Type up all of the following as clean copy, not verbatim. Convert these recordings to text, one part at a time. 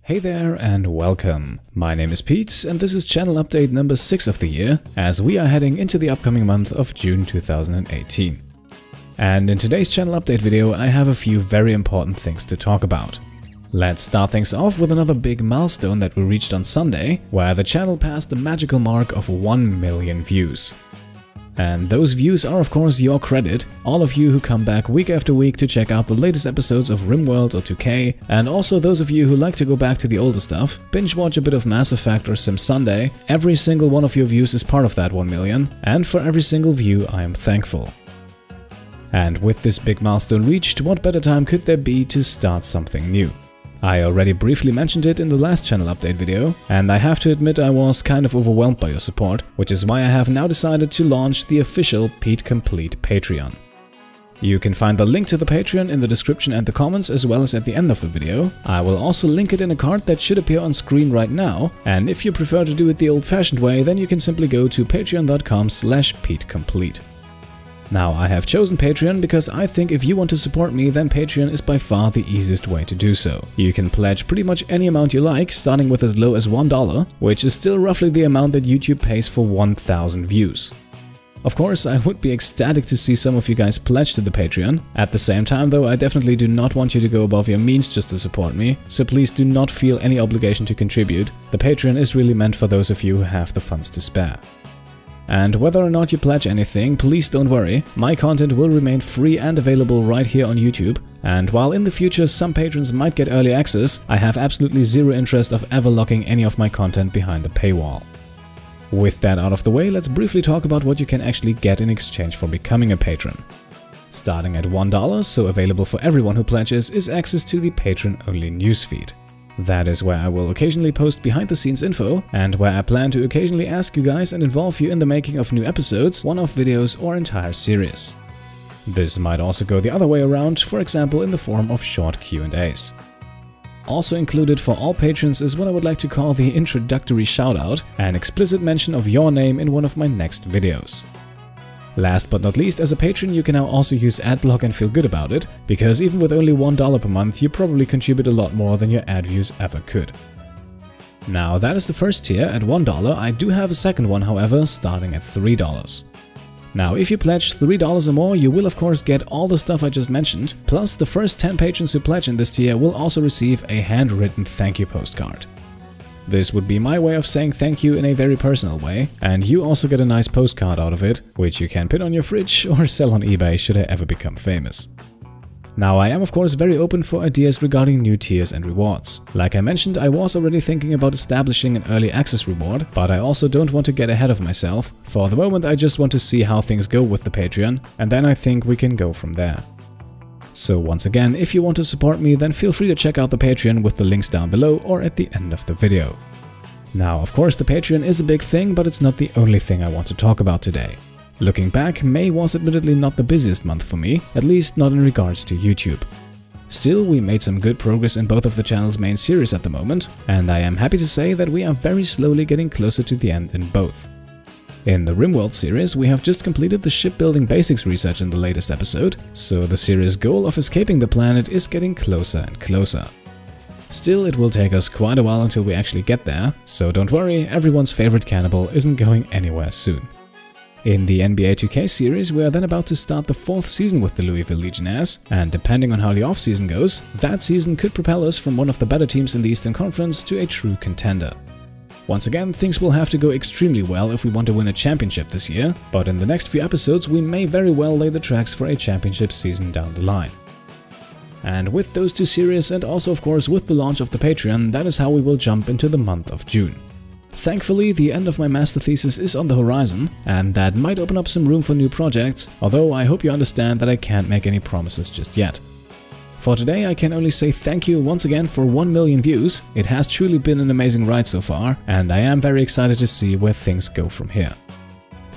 Hey there and welcome. My name is Pete and this is channel update number 6 of the year as we are heading into the upcoming month of June 2018. And in today's channel update video I have a few very important things to talk about. Let's start things off with another big milestone that we reached on Sunday, where the channel passed the magical mark of 1 million views. And those views are of course your credit, all of you who come back week after week to check out the latest episodes of RimWorld or 2K, and also those of you who like to go back to the older stuff, binge watch a bit of Mass Effect or Sim Sunday. Every single one of your views is part of that 1 million, and for every single view I am thankful. And with this big milestone reached, what better time could there be to start something new? I already briefly mentioned it in the last channel update video, and I have to admit I was kind of overwhelmed by your support, which is why I have now decided to launch the official Pete Complete Patreon. You can find the link to the Patreon in the description and the comments as well as at the end of the video. I will also link it in a card that should appear on screen right now, and if you prefer to do it the old-fashioned way, then you can simply go to patreon.com/PeteComplete. Now, I have chosen Patreon because I think if you want to support me, then Patreon is by far the easiest way to do so. You can pledge pretty much any amount you like, starting with as low as $1, which is still roughly the amount that YouTube pays for 1,000 views. Of course, I would be ecstatic to see some of you guys pledge to the Patreon. At the same time though, I definitely do not want you to go above your means just to support me, so please do not feel any obligation to contribute. The Patreon is really meant for those of you who have the funds to spare. And whether or not you pledge anything, please don't worry, my content will remain free and available right here on YouTube, and while in the future some patrons might get early access, I have absolutely zero interest of ever locking any of my content behind the paywall. With that out of the way, let's briefly talk about what you can actually get in exchange for becoming a patron. Starting at $1, so available for everyone who pledges, is access to the patron-only newsfeed. That is where I will occasionally post behind-the-scenes info, and where I plan to occasionally ask you guys and involve you in the making of new episodes, one-off videos or entire series. This might also go the other way around, for example in the form of short Q&As. Also included for all patrons is what I would like to call the introductory shoutout, an explicit mention of your name in one of my next videos. Last but not least, as a patron you can now also use Adblock and feel good about it, because even with only $1 per month you probably contribute a lot more than your ad views ever could. Now that is the first tier at $1, I do have a second one however, starting at $3. Now if you pledge $3 or more, you will of course get all the stuff I just mentioned, plus the first 10 patrons who pledge in this tier will also receive a handwritten thank you postcard. This would be my way of saying thank you in a very personal way, and you also get a nice postcard out of it, which you can put on your fridge or sell on eBay should I ever become famous. Now I am of course very open for ideas regarding new tiers and rewards. Like I mentioned, I was already thinking about establishing an early access reward, but I also don't want to get ahead of myself. For the moment I just want to see how things go with the Patreon, and then I think we can go from there. So once again, if you want to support me, then feel free to check out the Patreon with the links down below or at the end of the video. Now, of course, the Patreon is a big thing, but it's not the only thing I want to talk about today. Looking back, May was admittedly not the busiest month for me, at least not in regards to YouTube. Still, we made some good progress in both of the channel's main series at the moment, and I am happy to say that we are very slowly getting closer to the end in both. In the RimWorld series, we have just completed the shipbuilding basics research in the latest episode, so the series' goal of escaping the planet is getting closer and closer. Still, it will take us quite a while until we actually get there, so don't worry, everyone's favorite cannibal isn't going anywhere soon. In the NBA 2K series, we are then about to start the 4th season with the Louisville Legionnaires, and depending on how the off-season goes, that season could propel us from one of the better teams in the Eastern Conference to a true contender. Once again, things will have to go extremely well if we want to win a championship this year, but in the next few episodes we may very well lay the tracks for a championship season down the line. And with those two series, and also of course with the launch of the Patreon, that is how we will jump into the month of June. Thankfully, the end of my master thesis is on the horizon, and that might open up some room for new projects, although I hope you understand that I can't make any promises just yet. For today, I can only say thank you once again for 1 million views. It has truly been an amazing ride so far, and I am very excited to see where things go from here.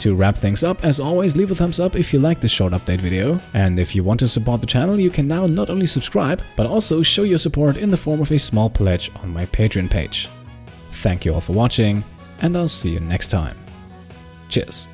To wrap things up, as always, leave a thumbs up if you liked this short update video, and if you want to support the channel, you can now not only subscribe, but also show your support in the form of a small pledge on my Patreon page. Thank you all for watching, and I'll see you next time. Cheers!